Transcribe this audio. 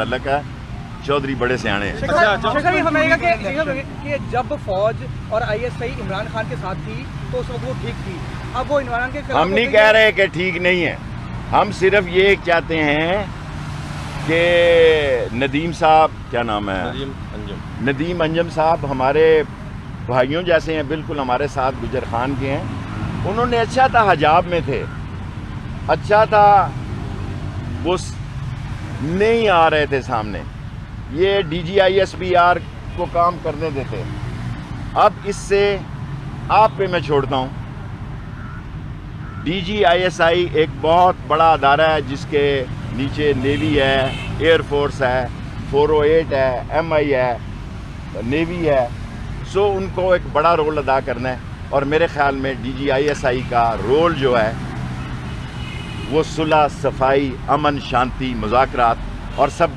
मुतल्लक है। चौधरी बड़े सियाणे हैं। कि जब फौज और ISI इमरान खान के साथ थी तो उस वक्त वो ठीक थी, अब वो इमरान के खिलाफ। हम नहीं कह रहे कि ठीक नहीं है, हम सिर्फ ये चाहते हैं कि नदीम साहब, क्या नाम है, नदीम अंजम साहब हमारे भाइयों जैसे हैं, बिल्कुल हमारे साथ गुजर खान के हैं। उन्होंने अच्छा था, हजाब में थे, अच्छा था, वो नहीं आ रहे थे सामने, ये DGISPR को काम करने देते। अब इससे आप पे मैं छोड़ता हूँ। DGISI एक बहुत बड़ा अदारा है जिसके नीचे नेवी है, एयरफोर्स है, 408 है, MI है, नेवी है। सो उनको एक बड़ा रोल अदा करना है और मेरे ख्याल में DGISI का रोल जो है वो सुलह, सफाई, अमन, शांति, मुज़ाकरात और सब